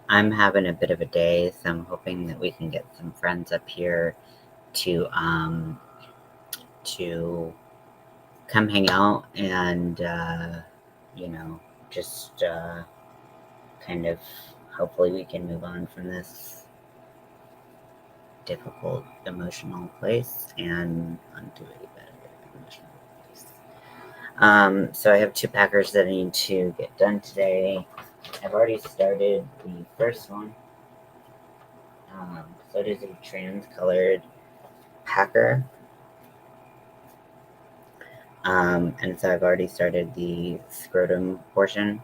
I'm having a bit of a day, so I'm hoping that we can get some friends up here to come hang out and you know just kind of hopefully we can move on from this difficult emotional place and onto a better emotional place. So I have 2 packers that I need to get done today. I've already started the first one. So it is a trans-colored packer. And so I've already started the scrotum portion.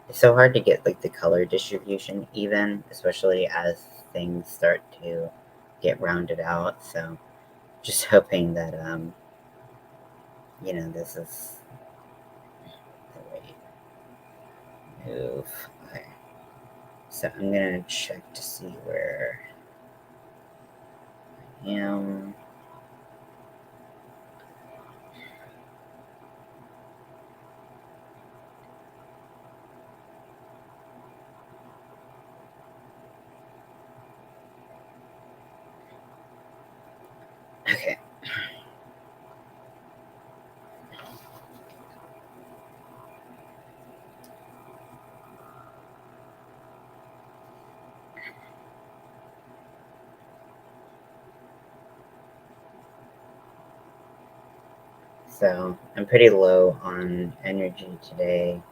It's so hard to get like the color distribution even, especially as things start to get rounded out. So just hoping that this is the right move. Okay. So I'm gonna check to see where I am. Okay. So I'm pretty low on energy today.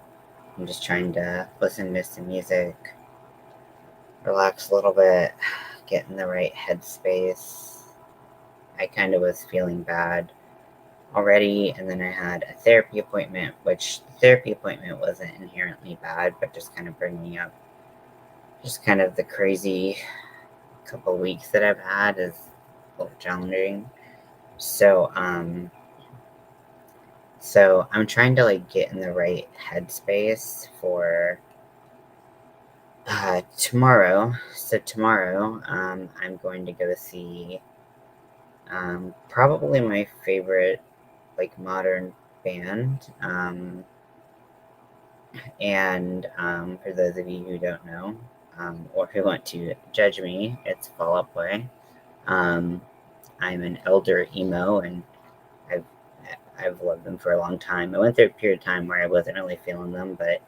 I'm just trying to listen to some music, relax a little bit, get in the right headspace. I kind of was feeling bad already, and then I had a therapy appointment, which the therapy appointment wasn't inherently bad, but just kind of bringing up just kind of the crazy couple weeks that I've had is a little challenging. So I'm trying to like get in the right headspace for tomorrow. So tomorrow, I'm going to go see probably my favorite like modern band. And for those of you who don't know, or who want to judge me, it's Fall Out Boy. Um, I'm an elder emo, and I've I've loved them for a long time. I went through a period of time where I wasn't really feeling them, but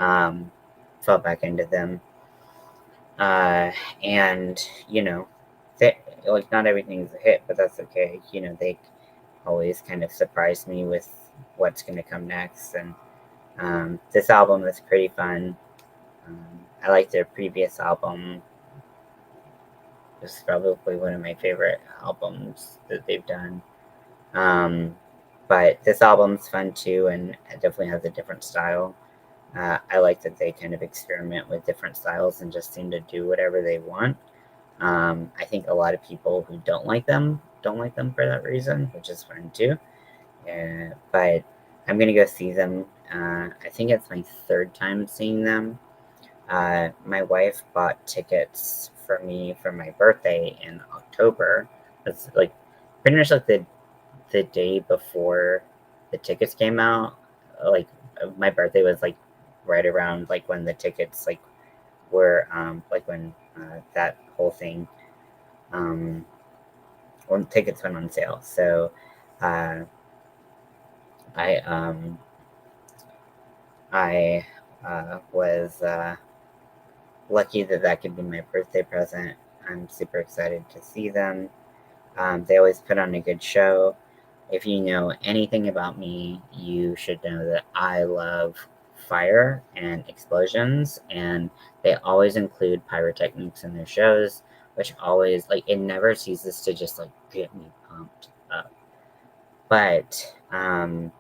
um, fell back into them. Uh, and they, like not everything's a hit, but that's okay. They always kind of surprise me with what's going to come next, and this album is pretty fun. I like their previous album. It's probably one of my favorite albums that they've done. Um, but this album's fun too, and it definitely has a different style. I like that they kind of experiment with different styles and just seem to do whatever they want. I think a lot of people who don't like them for that reason, which is fine too. But I'm gonna go see them. I think it's my third time seeing them. My wife bought tickets for me for my birthday in October. It's like pretty much like the day before the tickets came out. Like my birthday was like right around like when the tickets like were like when that whole thing when tickets went on sale. So uh, I I was lucky that that could be my birthday present. I'm super excited to see them. They always put on a good show. If you know anything about me, you should know that I love fire and explosions, and they always include pyrotechnics in their shows, which always, like, it never ceases to just, like, get me pumped up. But I'm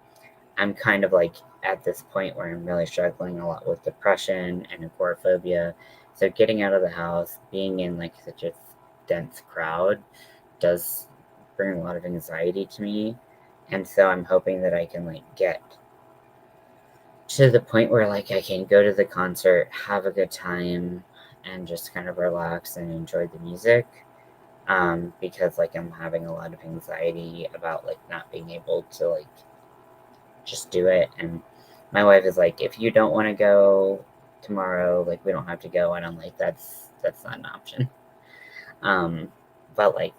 kind of like at this point where I'm really struggling a lot with depression and agoraphobia. So getting out of the house, being in like such a dense crowd does bring a lot of anxiety to me. And so I'm hoping that I can like get to the point where like I can go to the concert, have a good time, and just kind of relax and enjoy the music. Because like I'm having a lot of anxiety about like not being able to like just do it. And my wife is like, if you don't want to go tomorrow, like, we don't have to go, and I'm like, that's not an option. But, like,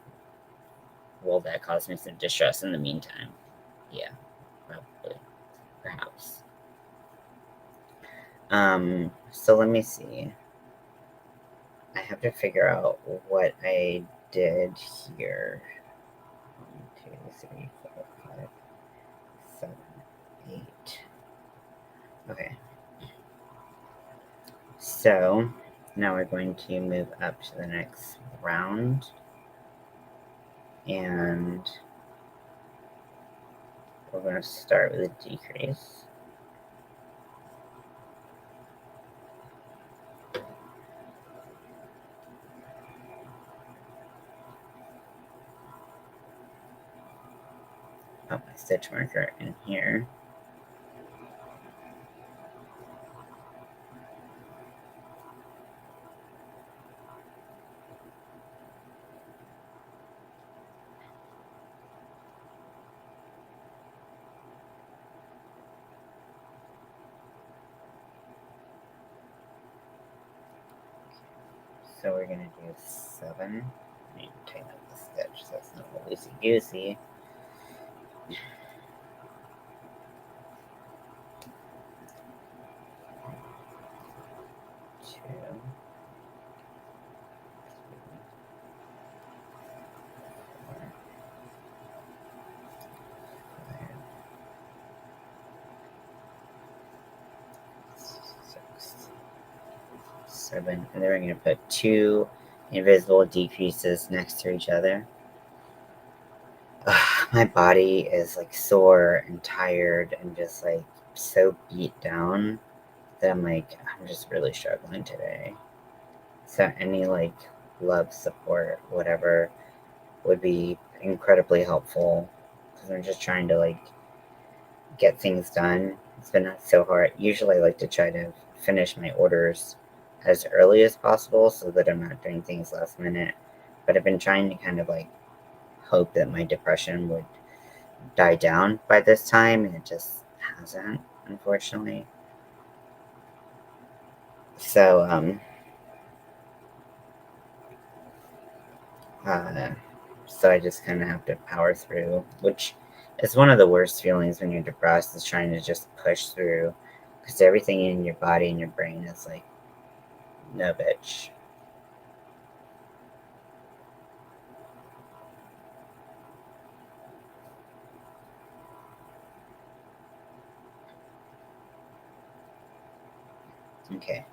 will that cause me some distress in the meantime? Yeah, probably, perhaps. So let me see. I have to figure out what I did here. 1, 2, 3, 4, 5, 7, 8. Okay. So now we're going to move up to the next round. And we're going to start with a decrease. Put my stitch marker in here. So we're going to do 7. I need to tighten up the stitch so it's not loosey-goosey. 2, 4, 5, 6, 7. And then we're going to put 2 invisible decreases next to each other. My body is like sore and tired and just like so beat down that I'm just really struggling today. So any like love, support, whatever would be incredibly helpful because I'm just trying to like get things done. It's been so hard. Usually I like to try to finish my orders as early as possible so that I'm not doing things last minute. But I've been trying to kind of like hope that my depression would die down by this time, and it just hasn't, unfortunately. So, so I just kind of have to power through, which is one of the worst feelings when you're depressed, is trying to just push through, because everything in your body and your brain is like, no, bitch. Okay.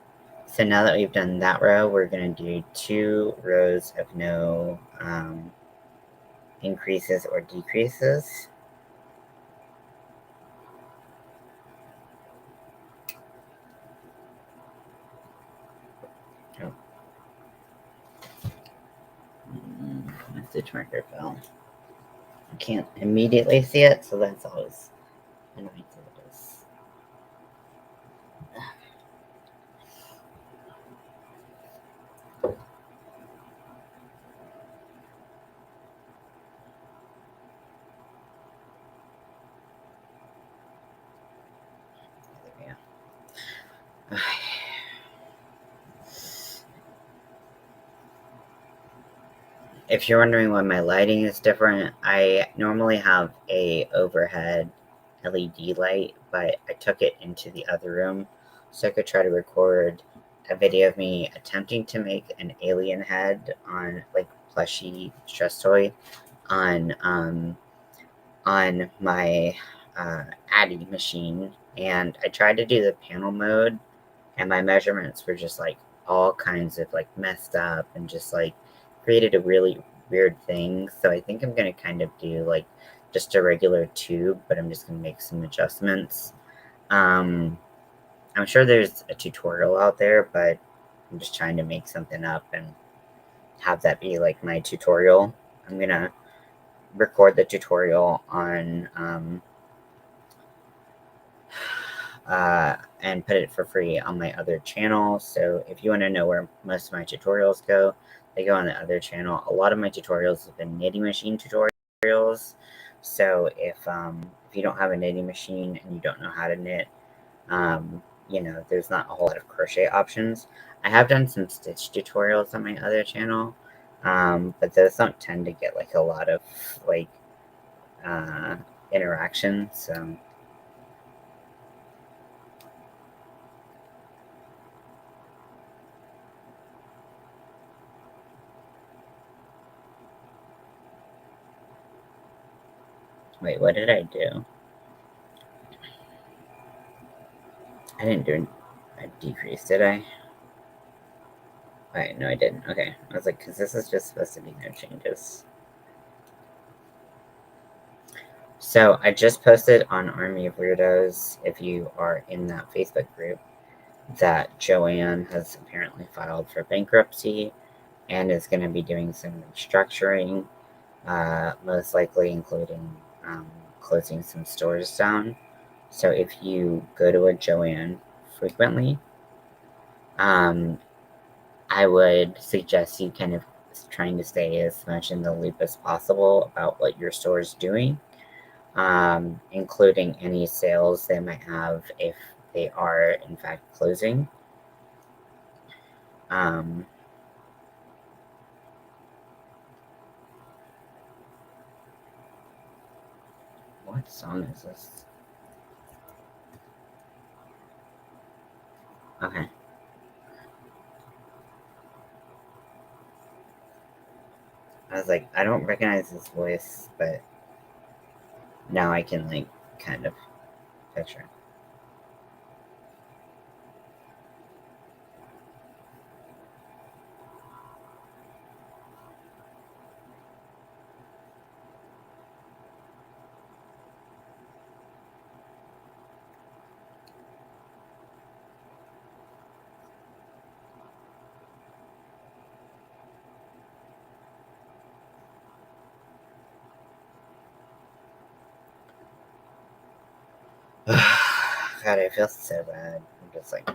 So now that we've done that row, we're going to do 2 rows of no increases or decreases. Oh. My stitch marker fell. I can't immediately see it, so that's always annoying to this. There we go. If you're wondering why my lighting is different, I normally have a overhead LED light, but I took it into the other room so I could try to record a video of me attempting to make an alien head on like plushy stress toy on my Addy machine, and I tried to do the panel mode, and my measurements were just like all kinds of like messed up and just like created a really weird thing. So I think I'm gonna kind of do like just a regular tube, but I'm just gonna make some adjustments. I'm sure there's a tutorial out there, but I'm just trying to make something up and have that be like my tutorial. I'm gonna record the tutorial on and put it for free on my other channel. So if you want to know where most of my tutorials go, they go on the other channel. A lot of my tutorials have been knitting machine tutorials. So if you don't have a knitting machine and you don't know how to knit, there's not a whole lot of crochet options. I have done some stitch tutorials on my other channel, but those don't tend to get like a lot of like uh, interaction. So wait, what did I do? I didn't do a decrease, did I? Wait, no, I didn't. Okay, I was like, because this is just supposed to be no changes. So I just posted on Army of Weirdos, if you are in that Facebook group, that Joanne has apparently filed for bankruptcy and is going to be doing some restructuring, most likely including closing some stores down. So if you go to a Joanne frequently, um, I would suggest you kind of trying to stay as much in the loop as possible about what your store is doing, including any sales they might have if they are in fact closing. Um, what song is this? Okay. I was like, I don't recognize this voice, but now I can like kind of picture. God, I feel so bad. I'm just like,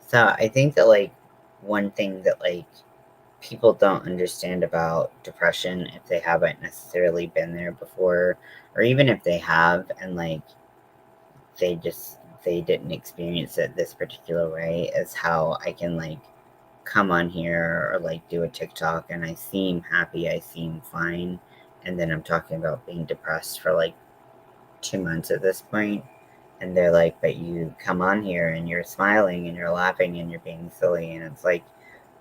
so I think that like one thing that like people don't understand about depression if they haven't necessarily been there before, or even if they have and like they didn't experience it this particular way, is how I can like come on here or like do a TikTok and I seem happy, I seem fine, and then I'm talking about being depressed for like 2 months at this point, and they're like, but you come on here and you're smiling and you're laughing and you're being silly, and it's like,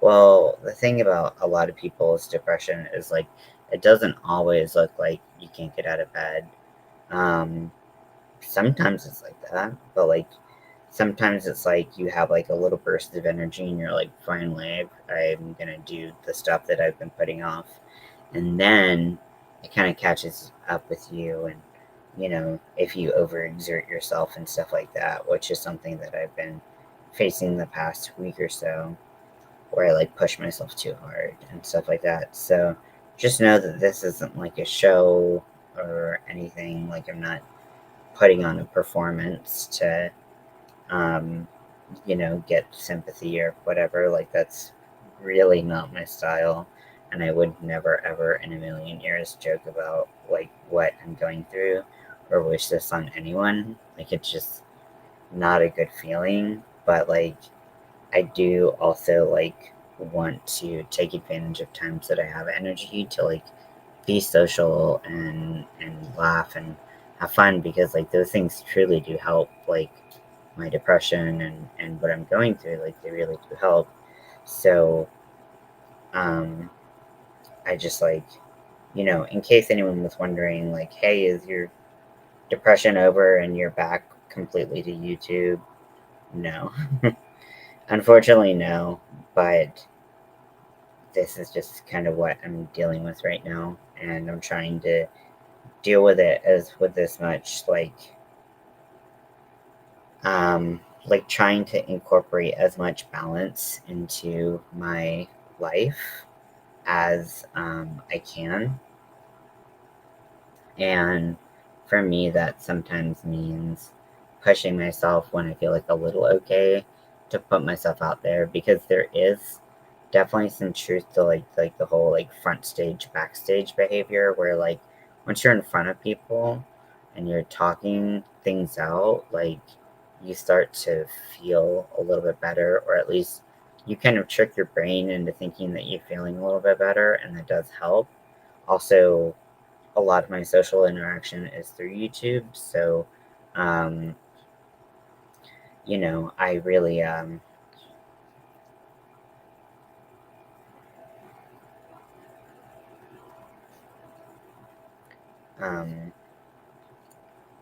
well, the thing about a lot of people's depression is like it doesn't always look like you can't get out of bed. um Sometimes it's like that, but like sometimes it's like you have like a little burst of energy and you're like, finally, I'm gonna do the stuff that I've been putting off. And then it kind of catches up with you. And, if you overexert yourself and stuff like that, which is something that I've been facing the past week or so, where I like push myself too hard and stuff like that. So just know that this isn't like a show or anything. Like, I'm not putting on a performance to, um, get sympathy or whatever. Like, that's really not my style. And I would never, ever in a million years joke about like what I'm going through or wish this on anyone. Like, it's just not a good feeling. But like, I do also like want to take advantage of times that I have energy to like be social and laugh and have fun, because like those things truly do help like my depression and what I'm going through. Like, they really do help. So um I just like, in case anyone was wondering, like, hey, is your depression over and you're back completely to YouTube? No. Unfortunately, no. But this is just kind of what I'm dealing with right now, and I'm trying to deal with it as with as much like like trying to incorporate as much balance into my life as I can. And for me, that sometimes means pushing myself when I feel like a little okay to put myself out there, because there is definitely some truth to like the whole like front stage backstage behavior, where like once you're in front of people and you're talking things out, like you start to feel a little bit better, or at least you kind of trick your brain into thinking that you're feeling a little bit better, and that does help. Also, a lot of my social interaction is through YouTube, so um, I really um,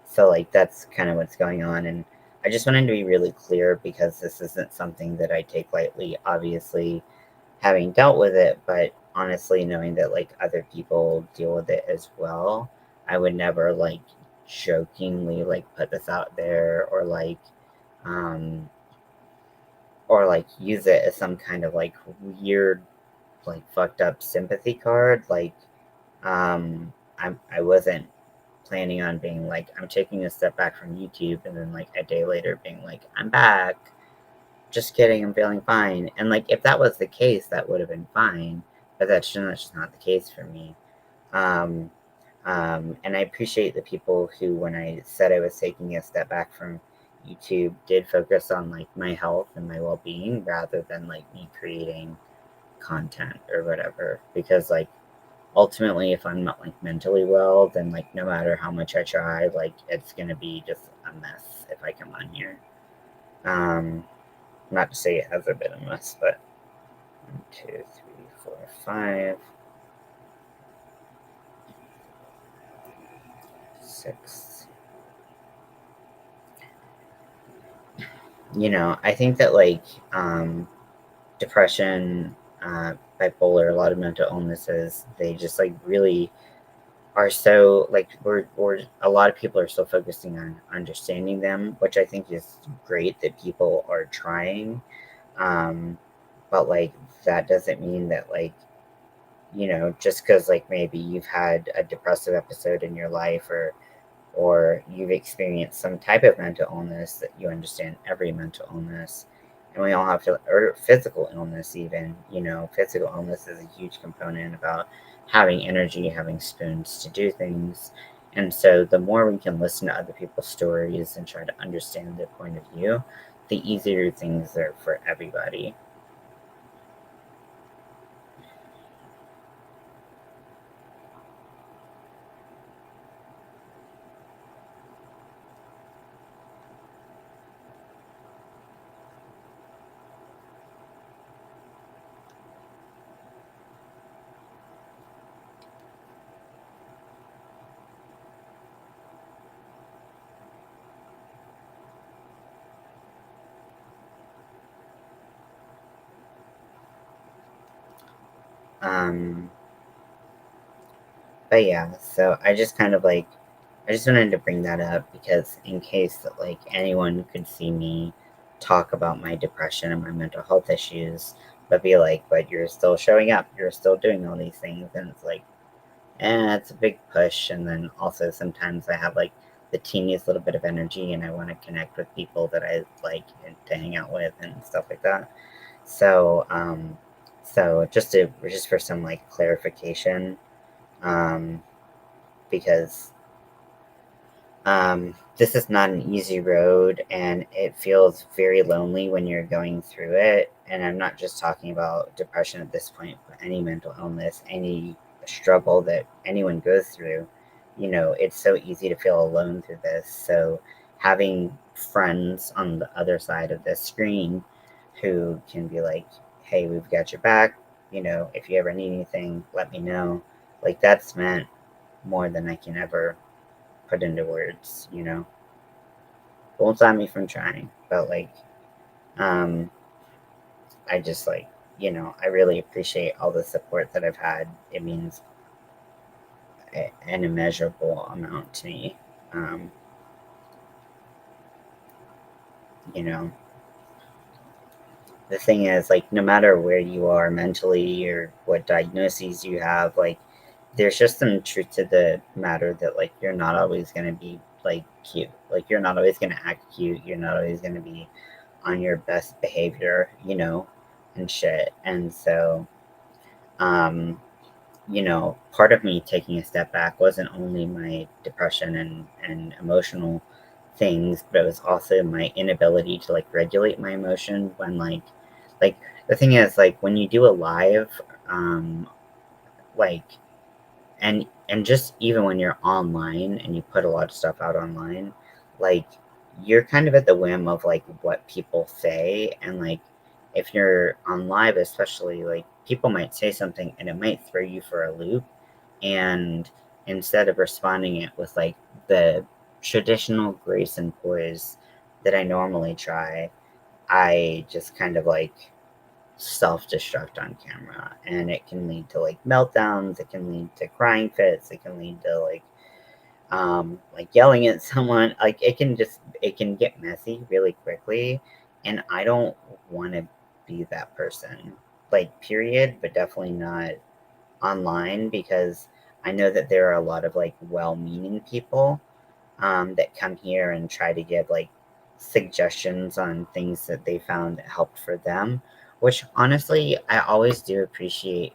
so like that's kind of what's going on, and I just wanted to be really clear because this isn't something that I take lightly. Obviously, having dealt with it, but honestly, knowing that like other people deal with it as well, I would never like jokingly like put this out there, um, or like use it as some kind of like weird like fucked up sympathy card. Like, I wasn't planning on being like I'm taking a step back from YouTube, and then like a day later being like I'm back. Just kidding, I'm feeling fine. And like if that was the case, that would have been fine. But that's just not the case for me. Um, and I appreciate the people who, when I said I was taking a step back from YouTube, did focus on like my health and my well being rather than like me creating content or whatever, because like ultimately if I'm not like mentally well, then like no matter how much I try, like it's gonna be just a mess if I come on here. um Not to say it hasn't been a mess, but 1, 2, 3, 4, 5, 6. I think that like depression, bipolar, a lot of mental illnesses, they just like really are so like we're a lot of people are still focusing on understanding them, which I think is great that people are trying. Um, but like that doesn't mean that like just because like maybe you've had a depressive episode in your life, or you've experienced some type of mental illness, that you understand every mental illness. And we all have to, or physical illness, even, physical illness is a huge component about having energy, having spoons to do things. And so the more we can listen to other people's stories and try to understand their point of view, the easier things are for everybody. Um, but yeah, so I just wanted to bring that up because in case that like anyone could see me talk about my depression and my mental health issues, but be like, but you're still showing up, you're still doing all these things, and it's like, it's a big push. And then also sometimes I have like the teeniest little bit of energy, and I want to connect with people that I like and to hang out with and stuff like that. So, just for some like clarification, um, because this is not an easy road, and it feels very lonely when you're going through it. And I'm not just talking about depression at this point, but any mental illness, any struggle that anyone goes through. It's so easy to feel alone through this. So, having friends on the other side of the screen who can be like, hey, we've got your back. If you ever need anything, let me know. Like, that's meant more than I can ever put into words. Won't stop me from trying, but like, um, I just like, I really appreciate all the support that I've had. It means an immeasurable amount to me. Um, you know, the thing is, like, no matter where you are mentally or what diagnoses you have, like, there's just some truth to the matter that, like, you're not always going to be, like, cute. Like, you're not always going to act cute. You're not always going to be on your best behavior, and shit. And so, um, part of me taking a step back wasn't only my depression and emotional things, but it was also my inability to like regulate my emotion when like the thing is like when you do a live, um, like and just even when you're online and you put a lot of stuff out online, like you're kind of at the whim of like what people say and like if you're on live especially like people might say something and it might throw you for a loop and instead of responding it with like the traditional grace and poise that I normally try, I just kind of like self-destruct on camera and it can lead to like meltdowns, it can lead to crying fits, it can lead to like yelling at someone. Like it can get messy really quickly and I don't want to be that person. Like period, but definitely not online because I know that there are a lot of like well-meaning people that come here and try to give like suggestions on things that they found that helped for them, which honestly, I always do appreciate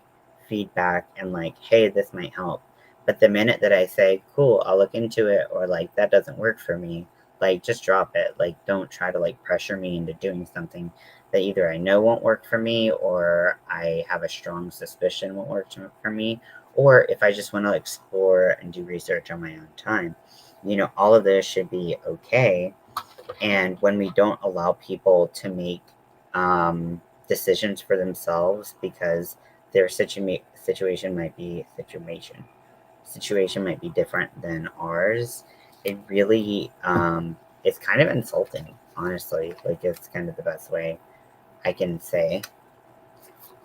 feedback and like, hey, this might help. But the minute that I say, cool, I'll look into it, or like, that doesn't work for me, like, just drop it. Like, don't try to like pressure me into doing something that either I know won't work for me or I have a strong suspicion won't work for me, or if I just want to explore and do research on my own time. All of this should be okay. And when we don't allow people to make decisions for themselves because their situation might be different than ours, it really it's kind of insulting, honestly. Like it's kind of the best way I can say.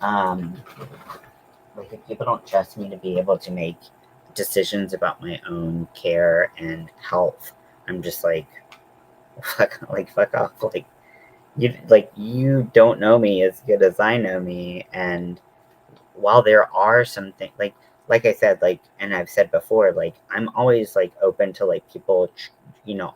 Um, like if people don't trust me to be able to make decisions about my own care and health, I'm just like fuck off. You don't know me as good as I know me. And while there are some things like I said, like and I've said before, like I'm always like open to like people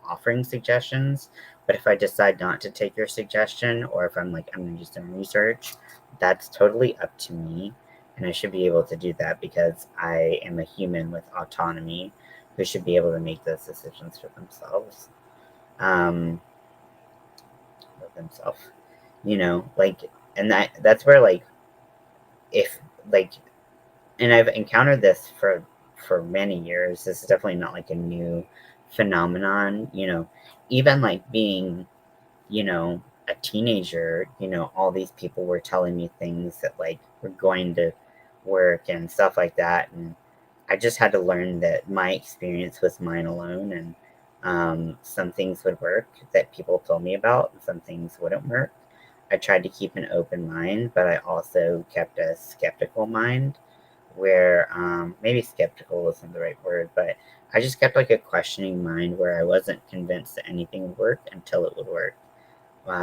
offering suggestions. But if I decide not to take your suggestion or if I'm gonna do some research, that's totally up to me. And I should be able to do that because I am a human with autonomy who should be able to make those decisions for themselves. Um, with themselves, like, and that's where like if like, and I've encountered this for many years. This is definitely not like a new phenomenon. Even like being a teenager. All these people were telling me things that like were going to work and stuff like that, and I just had to learn that my experience was mine alone, and some things would work that people told me about, and some things wouldn't work. I tried to keep an open mind, but I also kept a skeptical mind where maybe skeptical isn't the right word, but I just kept like a questioning mind where I wasn't convinced that anything would work until it would work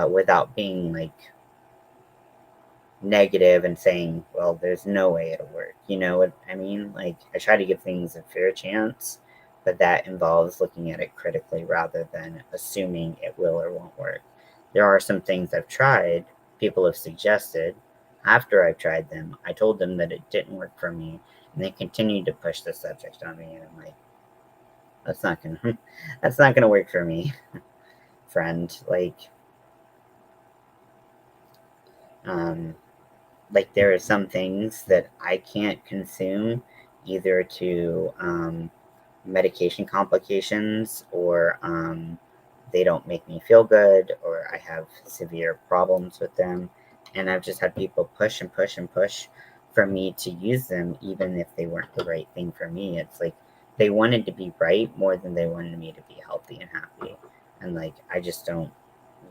without being like negative and saying, well, there's no way it'll work. You know what I mean? Like, I try to give things a fair chance, but that involves looking at it critically rather than assuming it will or won't work. There are some things I've tried, people have suggested. After I've tried them, I told them that it didn't work for me, and they continued to push the subject on me. And I'm like, that's not gonna, that's not gonna work for me, friend. Um, like there are some things that I can't consume either to medication complications or they don't make me feel good or I have severe problems with them. And I've just had people push and push and push for me to use them, even if they weren't the right thing for me. It's like they wanted to be right more than they wanted me to be healthy and happy. And like, I just don't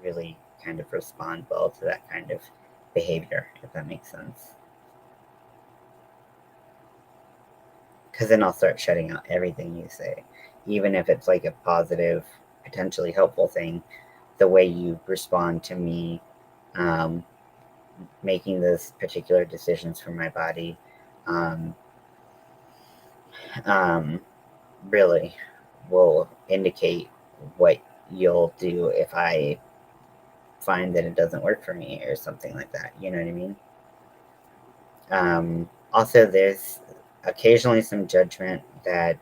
really kind of respond well to that kind of behavior, if that makes sense. Because then I'll start shutting out everything you say, even if it's like a positive, potentially helpful thing. the way you respond to me um, making those particular decisions for my body um, um, really will indicate what you'll do if I find that it doesn't work for me or something like that. You know what I mean? Also, there's occasionally some judgment that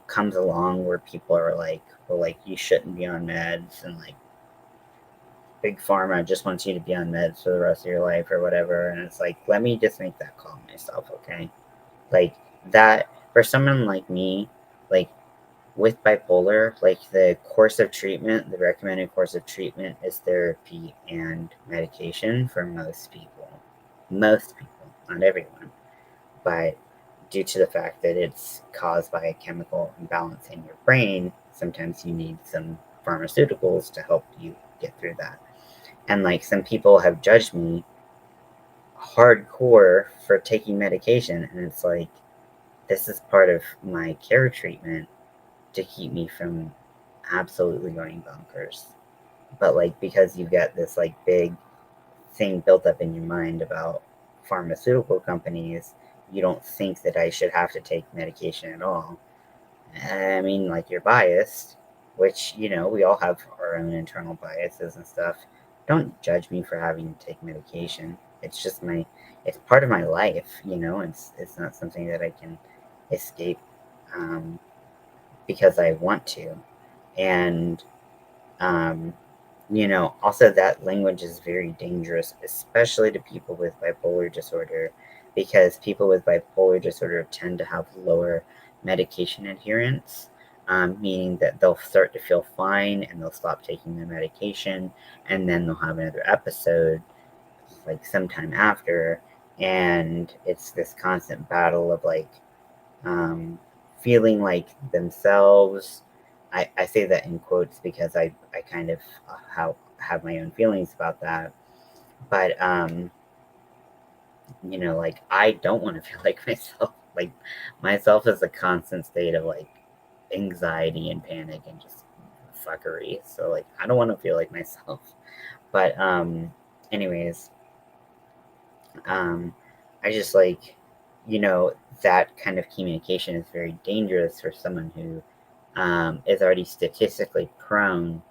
comes along where people are like, well, like, you shouldn't be on meds, and like, big pharma just wants you to be on meds for the rest of your life or whatever. And it's like, let me just make that call myself, okay? Like, that, for someone like me, like, with bipolar, like, the course of treatment, the recommended course of treatment is therapy and medication for most people. Most people, not everyone. But due to the fact that it's caused by a chemical imbalance in your brain, sometimes you need some pharmaceuticals to help you get through that. And like, some people have judged me hardcore for taking medication, and it's like, this is part of my care treatment to keep me from absolutely going bonkers. But like, because you've got this like big thing built up in your mind about pharmaceutical companies, you don't think that I should have to take medication at all. I mean, like, you're biased, which, we all have our own internal biases and stuff. Don't judge me for having to take medication. It's just it's part of my life, it's not something that I can escape um, because I want to. And also, that language is very dangerous, especially to people with bipolar disorder, because people with bipolar disorder tend to have lower medication adherence, meaning that they'll start to feel fine and they'll stop taking their medication, and then they'll have another episode like sometime after. And it's this constant battle of like um, feeling like themselves. I say that in quotes because I kind of have my own feelings about that. But, like, I don't want to feel like myself. Like, myself is a constant state of like anxiety and panic and just fuckery. So, like, I don't want to feel like myself. But, anyways, um, I just like, that kind of communication is very dangerous for someone who is already statistically prone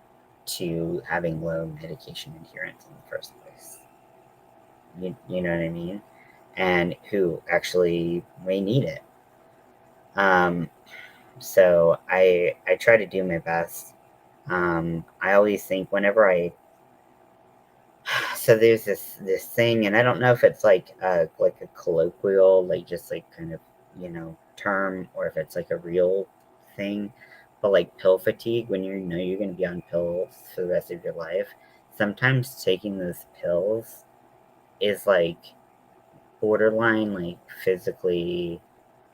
to having low medication adherence in the first place. You know what I mean? And who actually may need it. Um, so I try to do my best. I always think whenever so there's this thing, and I don't know if it's like a colloquial, like, just like kind of term, or if it's like a real thing. But like, pill fatigue, when you're going to be on pills for the rest of your life, sometimes taking those pills is like borderline, like, physically,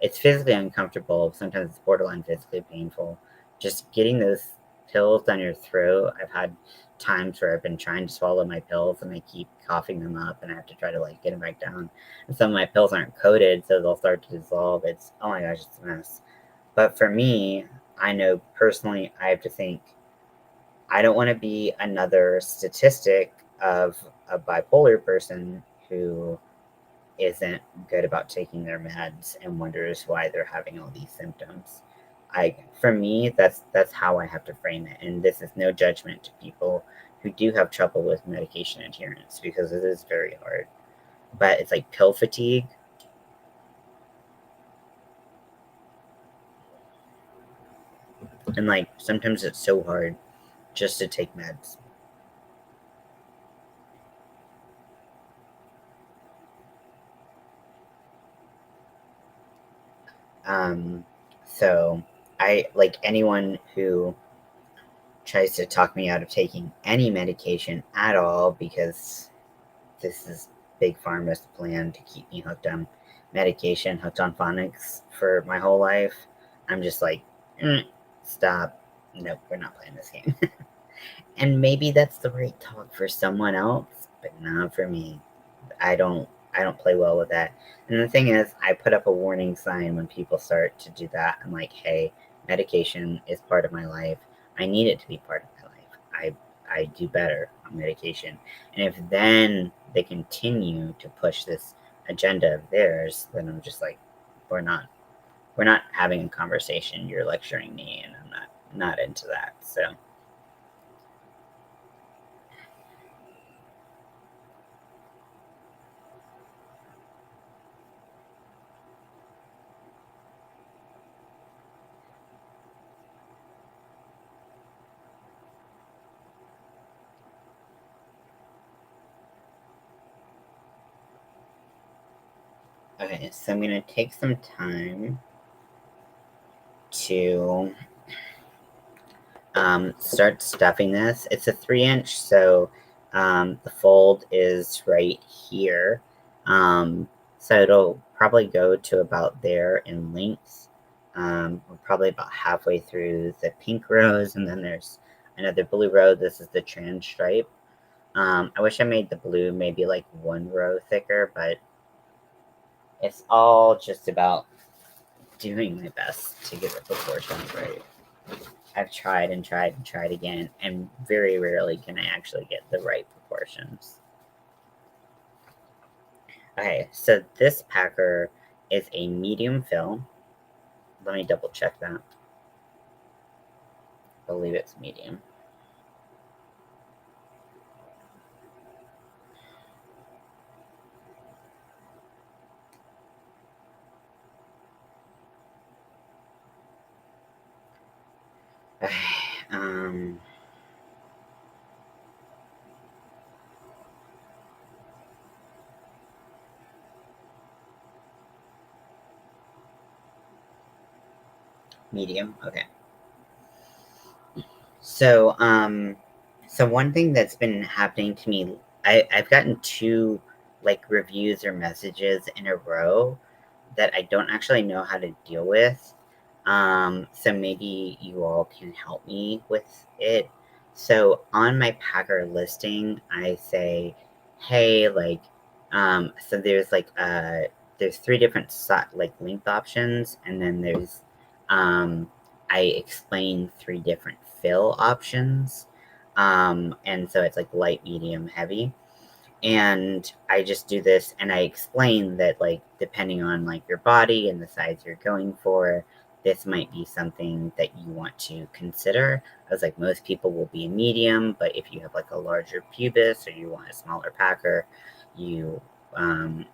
it's physically uncomfortable. Sometimes it's borderline physically painful. Just getting those pills down your throat. I've had times where I've been trying to swallow my pills and I keep coughing them up, and I have to try to like get them back down. And some of my pills aren't coated, so they'll start to dissolve. It's, oh my gosh, it's a mess. But for me, I know personally, I have to think, I don't want to be another statistic of a bipolar person who isn't good about taking their meds and wonders why they're having all these symptoms. For me, that's how I have to frame it. And this is no judgment to people who do have trouble with medication adherence, because it is very hard. But it's like pill fatigue. And like, sometimes it's so hard just to take meds. So I like anyone who tries to talk me out of taking any medication at all, because this is Big Pharma's plan to keep me hooked on medication, hooked on phonics for my whole life. I'm just like, stop. Nope, we're not playing this game. And maybe that's the right talk for someone else, but not for me. I don't play well with that. And the thing is, I put up a warning sign when people start to do that. I'm like, hey, medication is part of my life. I need it to be part of my life. I do better on medication. And if then they continue to push this agenda of theirs, then I'm just like, we're not having a conversation. You're lecturing me, and I'm not into that. So okay, so I'm gonna take some time to start stuffing this. It's a 3-inch, so the fold is right here. So it'll probably go to about there in length. We're probably about halfway through the pink rose, and then there's another blue row. This is the trans stripe. I wish I made the blue maybe like 1 row thicker, but it's all just about doing my best to get the proportions right. I've tried and tried and tried again, and very rarely can I actually get the right proportions. Okay, so this packer is a medium fill. Let me double check that. I believe it's medium. Okay, medium. Okay. So, so one thing that's been happening to me, I've gotten 2 like reviews or messages in a row that I don't actually know how to deal with. So maybe you all can help me with it. So on my packer listing, I say, hey, like, so there's 3 different like length options, and then there's, I explain 3 different fill options. And so it's like light, medium, heavy. And I just do this and I explain that, like, depending on like your body and the size you're going for, this might be something that you want to consider. I was like, most people will be a medium, but if you have like a larger pubis or you want a smaller packer, you um,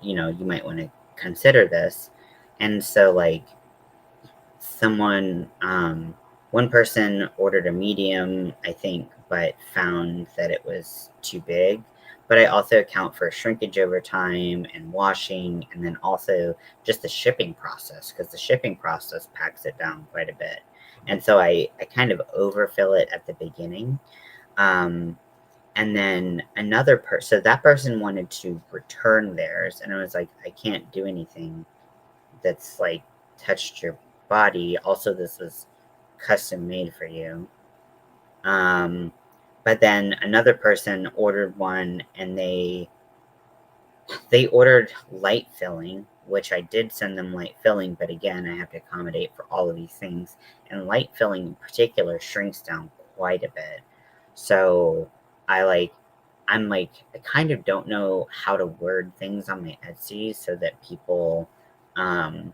you might want to consider this. And so like someone one person ordered a medium, I think, but found that it was too big. But I also account for shrinkage over time and washing, and then also just the shipping process, because the shipping process packs it down quite a bit. And so I kind of overfill it at the beginning. um, and then another person, so that person wanted to return theirs, and I was like, I can't do anything that's like touched your body. Also, this was custom made for you. Um, but then another person ordered one, and they ordered light filling, which I did send them light filling, but again, I have to accommodate for all of these things. And light filling in particular shrinks down quite a bit. So I like I'm like I kind of don't know how to word things on my Etsy um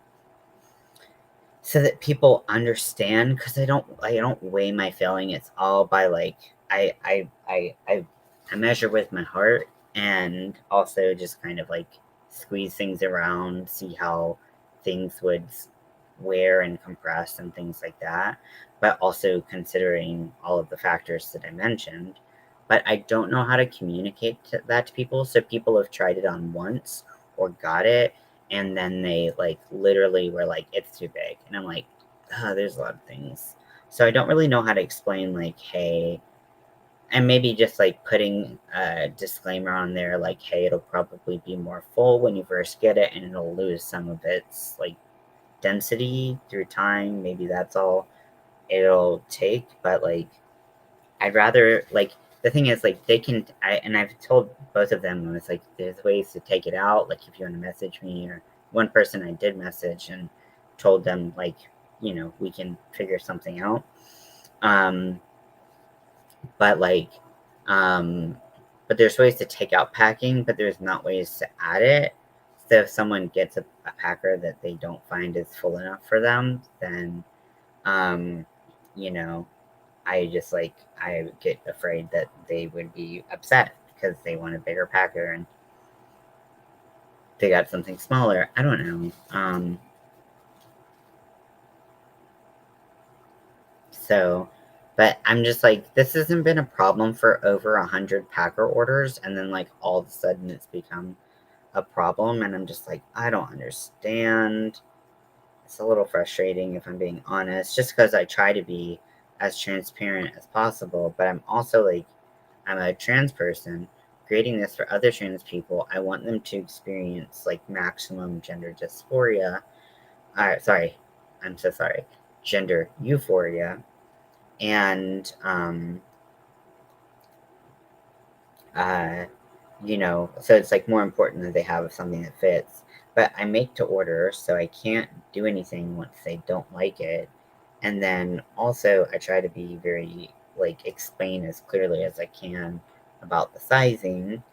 so that people understand, because I don't weigh my filling. It's all by like I measure with my heart, and also just kind of like squeeze things around, see how things would wear and compress and things like that, but also considering all of the factors that I mentioned. But I don't know how to communicate that to people, so people have tried it on once or got it, and then they like literally were like, it's too big. And I'm like, there's a lot of things. So I don't really know how to explain, like, hey, and maybe just like putting a disclaimer on there, like, hey, it'll probably be more full when you first get it, and it'll lose some of its like density through time. Maybe that's all it'll take. But like, I'd rather like, the thing is like I've told both of them, it's like there's ways to take it out. Like if you want to message me, or one person I did message and told them like you know, we can figure something out. But like, but there's ways to take out packing, but there's not ways to add it. So if someone gets a packer that they don't find is full enough for them, then, you know, I get afraid that they would be upset because they want a bigger packer and they got something smaller. I don't know. So, but I'm just like, this hasn't been a problem for over 100 packer orders, and then like all of a sudden it's become a problem, and I'm just like, I don't understand. It's a little frustrating if I'm being honest, just because I try to be as transparent as possible, but I'm also like, I'm a trans person creating this for other trans people. I want them to experience like maximum gender dysphoria. Sorry, I'm so sorry. Gender euphoria. And, uh, you know, so it's like more important that they have something that fits. But I make to order, so I can't do anything once they don't like it. And then also, I try to be very, like, explain as clearly as I can about the sizing.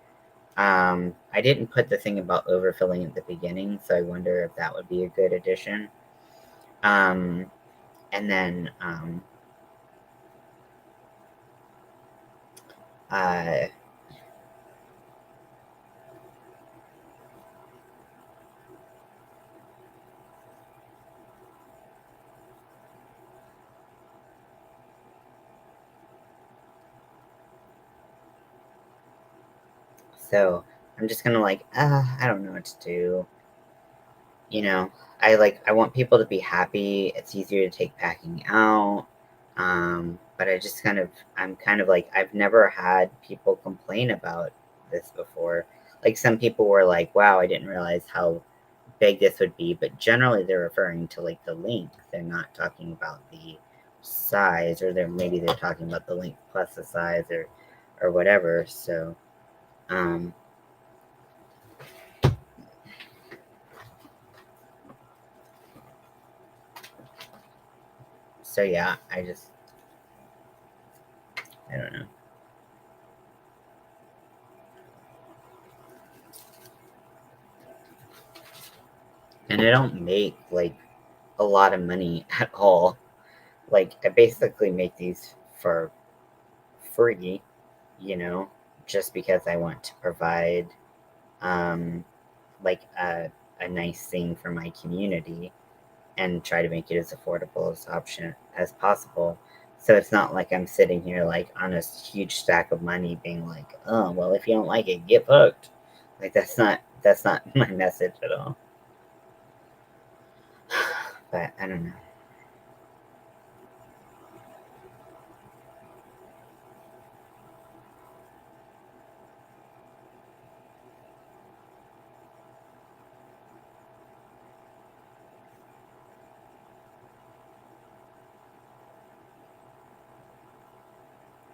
I didn't put the thing about overfilling at the beginning, so I wonder if that would be a good addition. Um, and then, uh, so I'm just gonna like, I don't know what to do. You know, I want people to be happy. It's easier to take packing out. But I'm kind of like, I've never had people complain about this before. Like some people were like, wow, I didn't realize how big this would be, but generally they're referring to like the length. They're not talking about the size, or maybe they're talking about the length plus the size, or whatever. Um, so yeah, I don't know. And I don't make like a lot of money at all. Like I basically make these for free, you know, just because I want to provide um, like a nice thing for my community and try to make it as affordable as option as possible. So it's not like I'm sitting here like on a huge stack of money being like, oh well, if you don't like it, get hooked. Like that's not my message at all. But I don't know.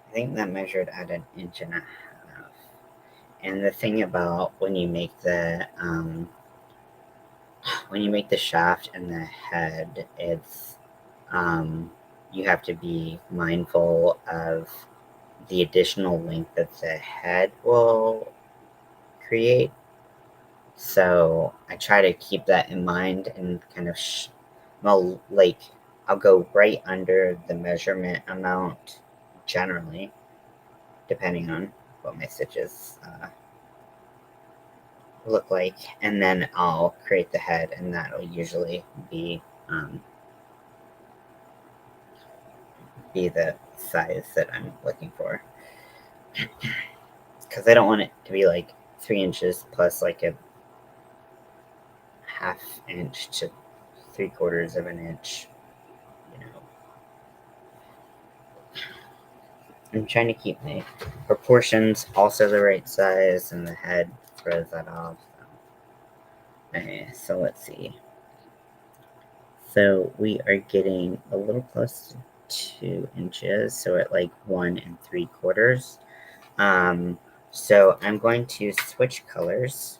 I think that measured at an inch and a half. And the thing about when you make the shaft and the head, it's um, you have to be mindful of the additional length that the head will create. So I try to keep that in mind and kind of well, like I'll go right under the measurement amount generally, depending on what my stitches look like, and then I'll create the head, and that'll usually be the size that I'm looking for, because I don't want it to be like 3 inches plus like a half inch to 3/4 of an inch. You know, I'm trying to keep my proportions also the right size, and the head throws that off. So, okay, so let's see. So we are getting a little close to 2 inches, so at like 1 3/4. Um, so I'm going to switch colors.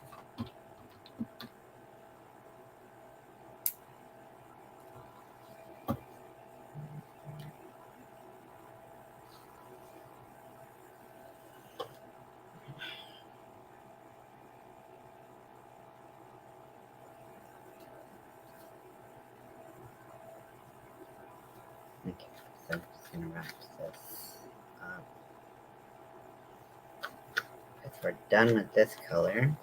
going to wrap this up. Because we're done with this color.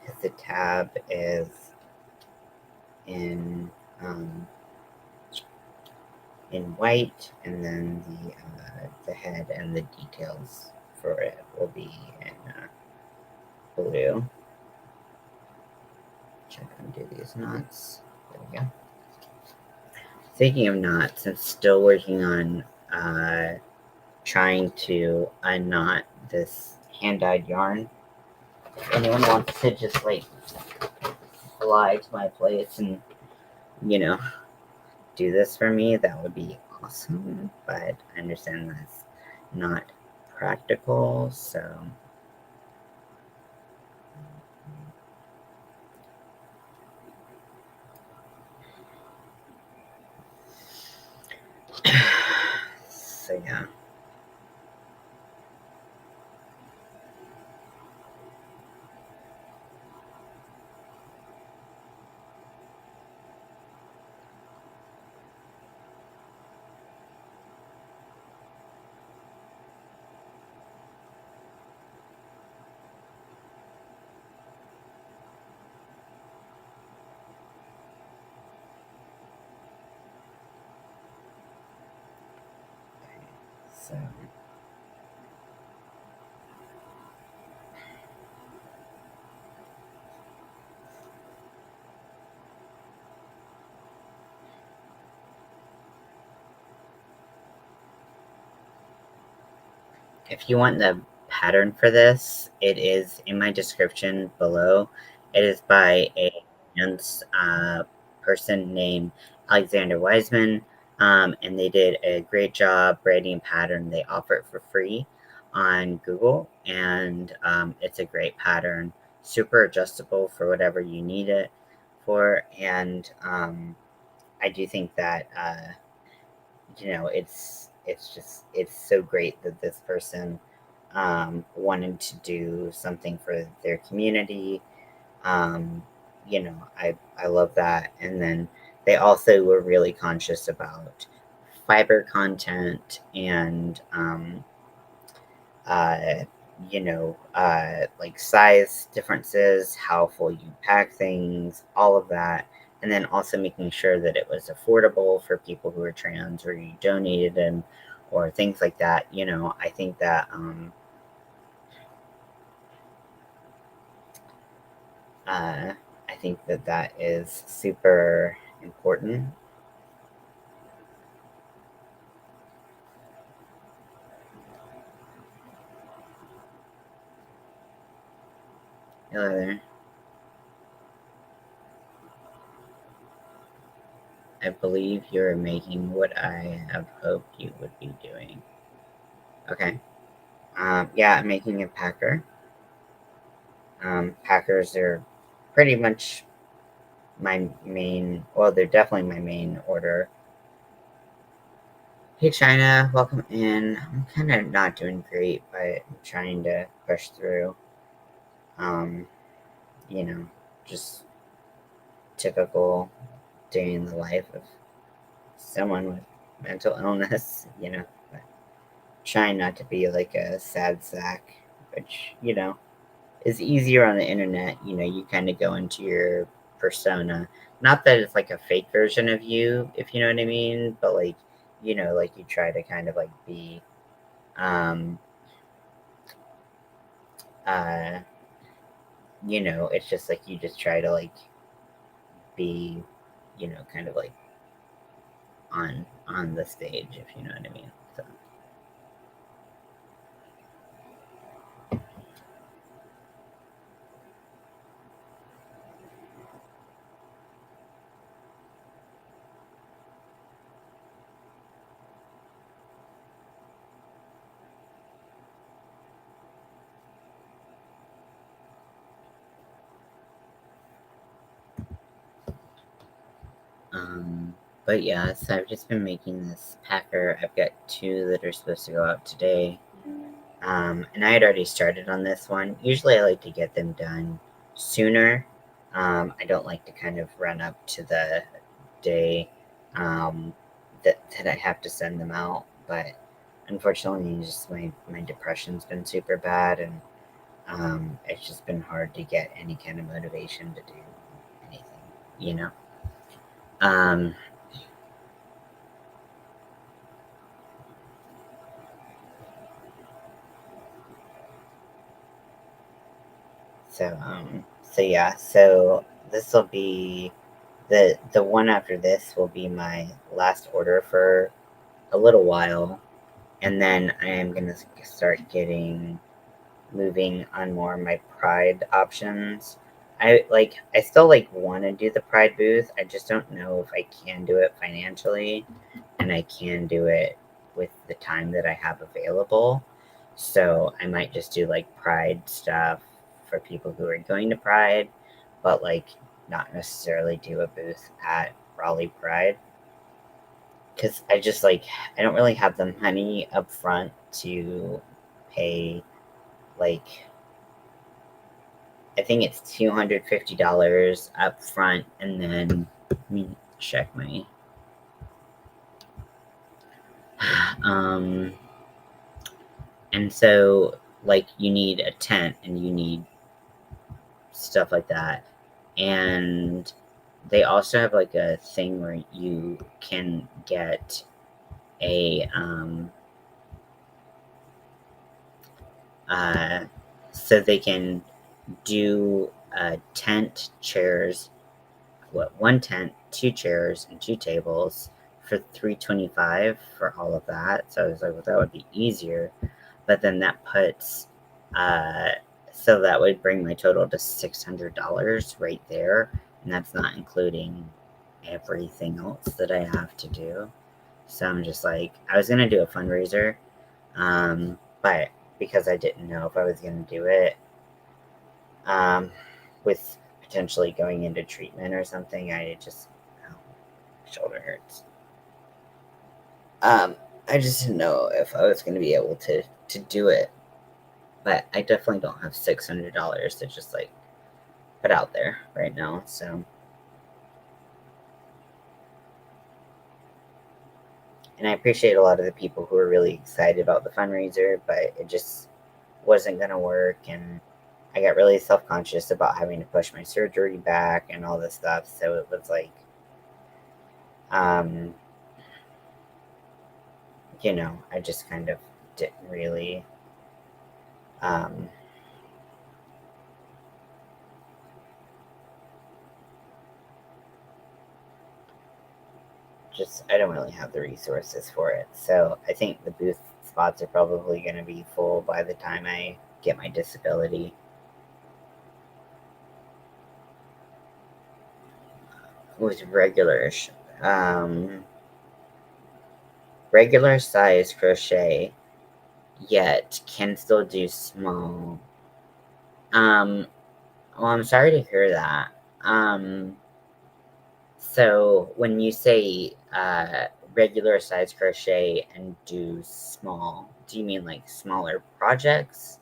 Because the tab is in white, and then the head and the details for it will be in blue. Check undo these knots. There we go. Speaking of knots, I'm still working on trying to unknot this hand-dyed yarn. If anyone wants to just like fly to my place and, you know, do this for me, that would be awesome. But I understand that's not practical, so so yeah. So if you want the pattern for this, it is in my description below. It is by a person named Alexander Wiseman, and they did a great job writing a pattern. They offer it for free on Google, and it's a great pattern, super adjustable for whatever you need it for. And I do think that it's so great that this person wanted to do something for their community. um, I love that. And then they also were really conscious about fiber content and uh, like size differences, how full you pack things, all of that. And then also making sure that it was affordable for people who are trans or you donated them or things like that. I think that that is super important. Hello there. I believe you're making what I have hoped you would be doing. Okay. Yeah, I'm making a packer. Packers are pretty much my main, well, they're definitely my main order. Hey, China, welcome in. I'm kind of not doing great, but I'm trying to push through. Um, you know, just typical day in the life of someone with mental illness, but trying not to be like a sad sack, which, is easier on the internet. You kind of go into your persona. Not that it's like a fake version of you, if you know what I mean, but like, like you try to kind of like be, um, uh, it's just like you just try to like be, kind of like on the stage, if you know what I mean. So. But yeah, so I've just been making this packer. I've got two that are supposed to go out today. And I had already started on this one. Usually I like to get them done sooner. I don't like to kind of run up to the day that I have to send them out. but unfortunately, just my depression's been super bad, and it's just been hard to get any kind of motivation to do anything, you know. Um, so yeah, so this will be the one after this will be my last order for a little while, and then I am gonna start getting moving on more of my Pride options. I still like want to do the Pride booth. I just don't know if I can do it financially, and I can do it with the time that I have available. So I might just do like Pride stuff for people who are going to Pride, but like not necessarily do a booth at Raleigh Pride, because I don't really have the money up front to pay, like, I think it's $250 up front, and then let me check my um and so, like, you need a tent and you need stuff like that. And they also have like a thing where you can get a uh so they can do tent, chairs, one tent, two chairs, and two tables for 325 for all of that. So I was like, well, that would be easier. But then that puts, uh, so that would bring my total to $600 right there, and that's not including everything else that I have to do. So I'm just like, I was gonna do a fundraiser, but because I didn't know if I was gonna do it, um, with potentially going into treatment or something, I just, oh, my shoulder hurts. I just didn't know if I was going to be able to do it, but I definitely don't have $600 to just like put out there right now. So, and I appreciate a lot of the people who were really excited about the fundraiser, but it just wasn't going to work, and I got really self conscious about having to push my surgery back and all this stuff. So it was like, um, I just kind of didn't really, um, I don't really have the resources for it. So I think the booth spots are probably going to be full by the time I get my disability. With um, regular size crochet, yet can still do small. Um, well, I'm sorry to hear that. Um, So when you say regular size crochet and do small, do you mean like smaller projects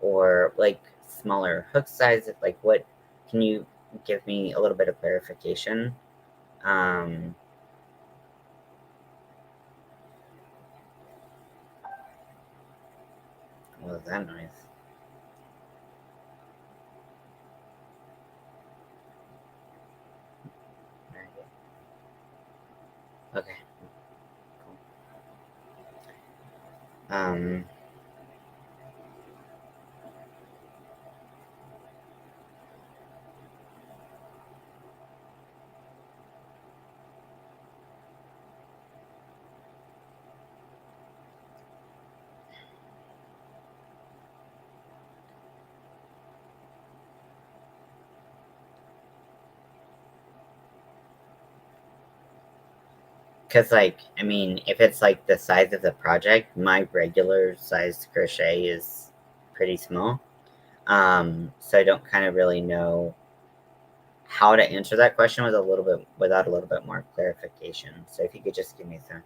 or like smaller hook size? Like what? Can you give me a little bit of clarification? Um, what was that noise? Okay. Um, because like I mean, if it's like the size of the project, my regular size crochet is pretty small. So I don't kind of really know how to answer that question with a little bit without a little bit more clarification. So if you could just give me some,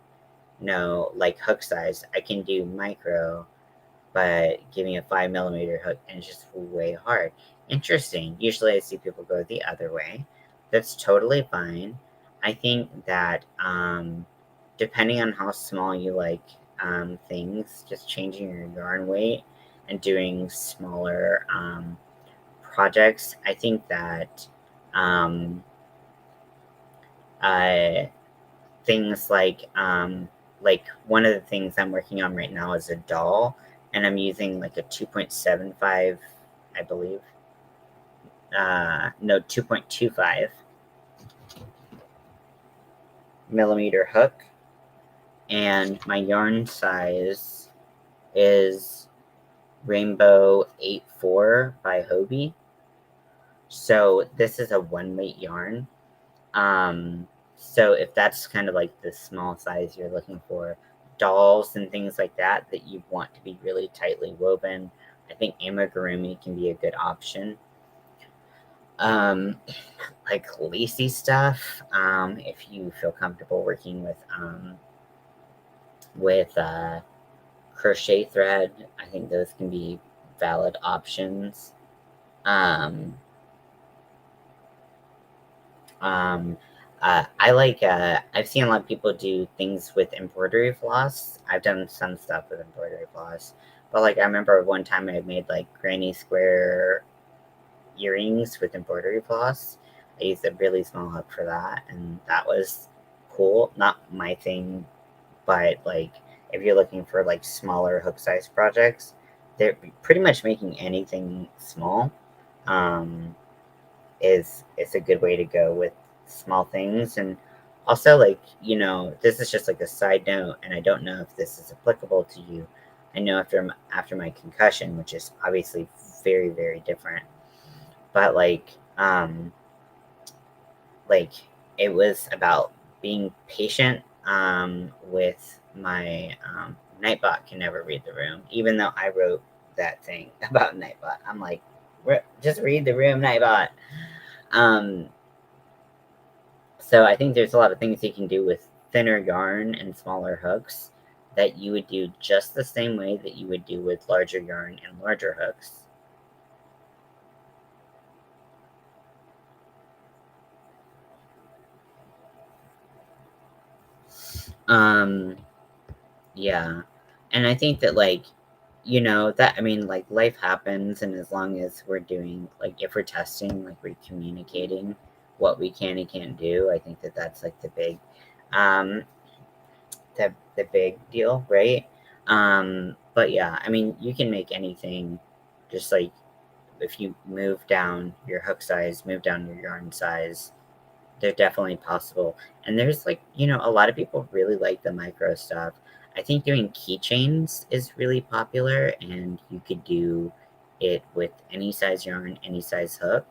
no, like hook size, I can do micro, but give me a 5 millimeter hook, and it's just way hard. Interesting. Usually I see people go the other way. That's totally fine. I think that depending on how small you like things, just changing your yarn weight and doing smaller projects. I think that um, uh, things like one of the things I'm working on right now is a doll, and I'm using like a 2.75, I believe. No, 2.25 millimeter hook, and my yarn size is Rainbow 84 by Hobie. So this is a one weight yarn. Um, so if that's kind of like the small size you're looking for, dolls and things like that that you want to be really tightly woven, I think amigurumi can be a good option. Um, like lacy stuff, if you feel comfortable working with crochet thread, I think those can be valid options. Um, Um, I've seen a lot of people do things with embroidery floss. I've done some stuff with embroidery floss, but like I remember one time I made like granny square earrings with embroidery floss. I used a really small hook for that, and that was cool. Not my thing, but like if you're looking for like smaller hook size projects, they're pretty much making anything small. Um, is a good way to go with small things. And also, like, this is just like a side note, and I don't know if this is applicable to you. I know after my concussion, which is obviously very, very different, but like it was about being patient with my Nightbot can never read the room, even though I wrote that thing about Nightbot. I'm like, just read the room, Nightbot. um So I think there's a lot of things you can do with thinner yarn and smaller hooks that you would do just the same way that you would do with larger yarn and larger hooks. Um, yeah. And I think that that I mean like life happens, and as long as we're doing like if we're testing, like we're communicating what we can and can't do, I think that that's like um the big deal, right? But yeah, I mean, you can make anything just like if you move down your hook size, move down your yarn size, they're definitely possible. And there's a lot of people really like the micro stuff. I think doing keychains is really popular, and you could do it with any size yarn, any size hook.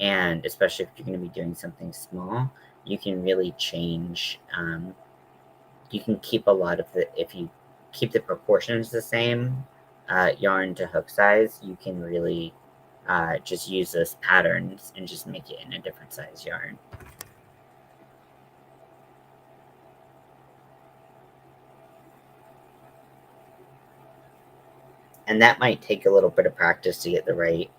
And especially if you're going to be doing something small, you can really change. You can keep a lot of if you keep the proportions the same, yarn to hook size, you can really just use those patterns and just make it in a different size yarn. And that might take a little bit of practice to get the right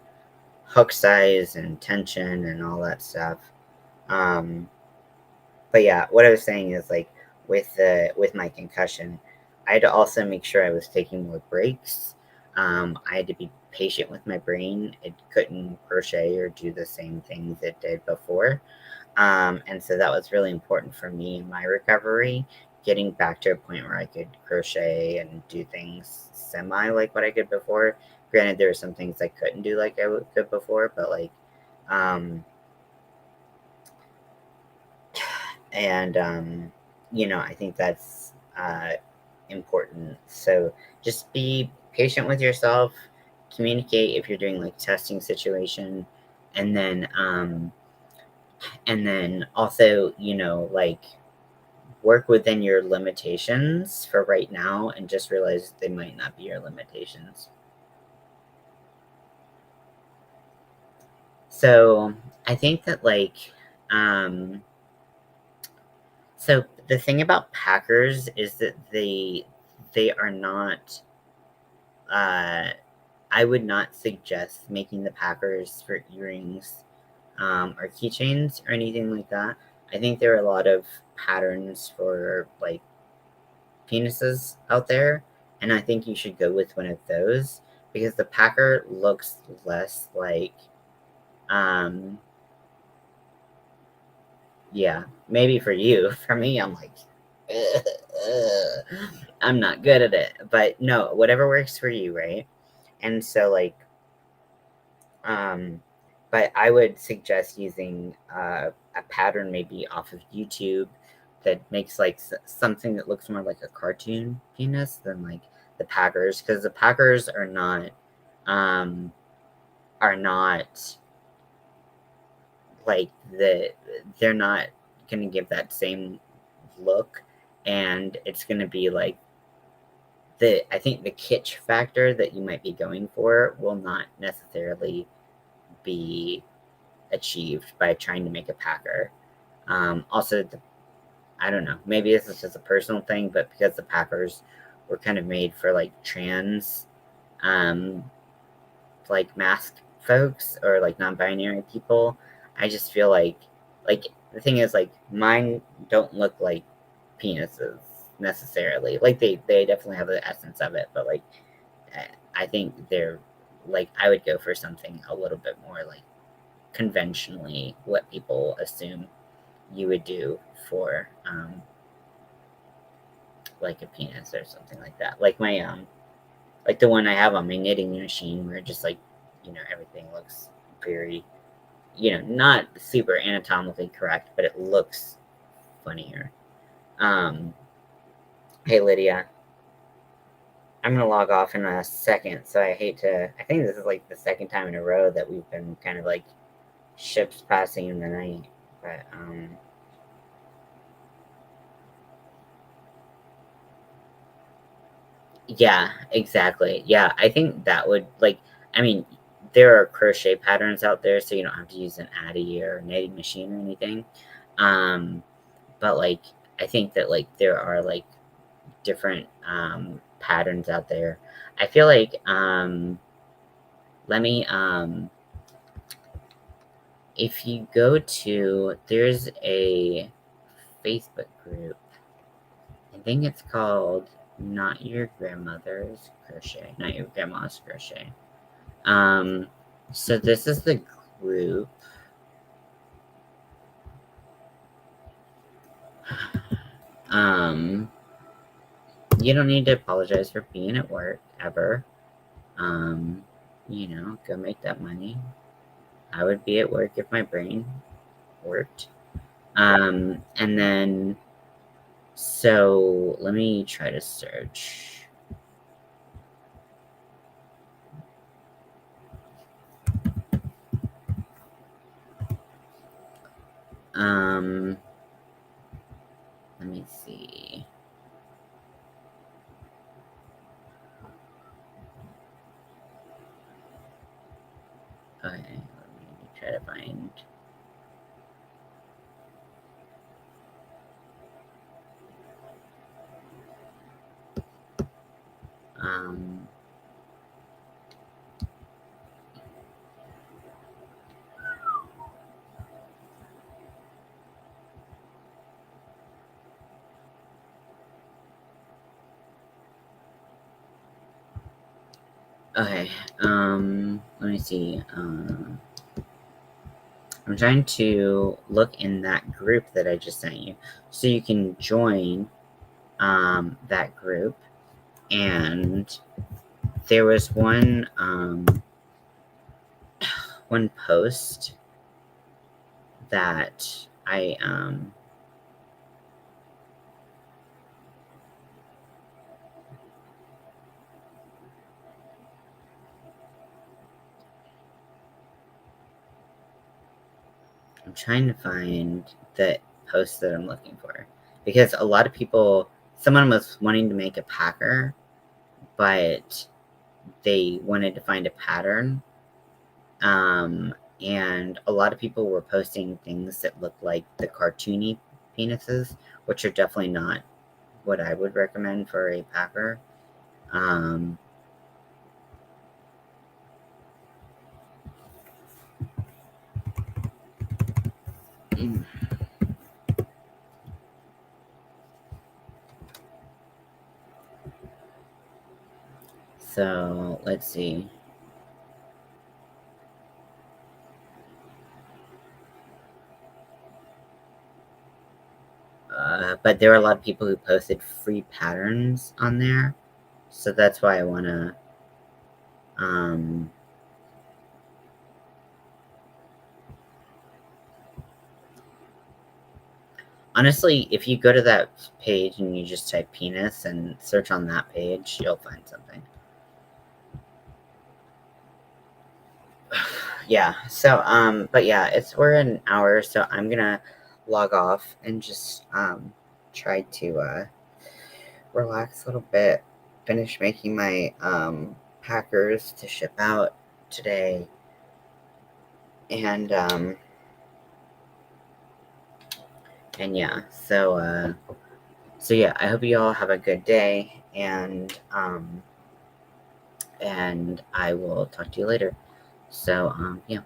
hook size and tension and all that stuff. Um, but yeah, what I was saying is like with my concussion, I had to also make sure I was taking more breaks. I had to be patient with my brain. It couldn't crochet or do the same things it did before. And so that was really important for me in my recovery, getting back to a point where I could crochet and do things semi like what I could before. Granted, there were some things I couldn't do like I could before, but um, I think that's important. So just be patient with yourself, communicate if you're doing like testing situation, and then also, work within your limitations for right now and just realize they might not be your limitations. So I think that um, so the thing about packers is that they are not I would not suggest making the packers for earrings or keychains or anything like that. I think there are a lot of patterns for like penises out there, and I think you should go with one of those because the packer looks less like, yeah, maybe for you. For me, I'm like, ugh, ugh. I'm not good at it. But no, whatever works for you, right? And so, like, um, but I would suggest using a pattern maybe off of YouTube that makes like something that looks more like a cartoon penis than like the Packers, because the Packers um, are not like they're not gonna give that same look, and it's gonna be like I think the kitsch factor that you might be going for will not necessarily be achieved by trying to make a packer. Also, I don't know, maybe this is just a personal thing, but because the Packers were kind of made for like trans, um, like mask folks or like non-binary people, I just feel like the thing is like mine don't look like penises necessarily. Like they definitely have the essence of it, but like I think they're like I would go for something a little bit more like conventionally what people assume you would do for like a penis or something like that. Like my like the one I have on my knitting machine where just like, everything looks very, not super anatomically correct, but it looks funnier. Um hey Lydia, I'm gonna log off in a second, so I think this is like the second time in a row that we've been kind of like ships passing in the night. But yeah, exactly. Yeah, I think that would like I mean, there are crochet patterns out there, so you don't have to use an Addy or knitting machine or anything. Um, but like I think that like there are like different patterns out there. I feel like let me if you go to there's a Facebook group. I think it's called Not Your Grandmother's Crochet, Not Your Grandma's Crochet. Um, so this is the group. Um, you don't need to apologize for being at work ever. Um, go make that money. I would be at work if my brain worked. And then so let me try to search. Um, let me see. Okay, let me try to find. Um, okay, let me see. I'm trying to look in that group that I just sent you. So you can join that group. And there was one post that I'm trying to find the post that I'm looking for. Because a lot of people, someone was wanting to make a packer, but they wanted to find a pattern. And a lot of people were posting things that look like the cartoony penises, which are definitely not what I would recommend for a packer. Um, So let's see. But there were a lot of people who posted free patterns on there, so that's why I want to honestly, if you go to that page and you just type penis and search on that page, you'll find something. Yeah, so but yeah, we're an hour, so I'm gonna log off and just try to relax a little bit, finish making my packers to ship out today, and yeah, so yeah, I hope you all have a good day, and I will talk to you later. So yeah.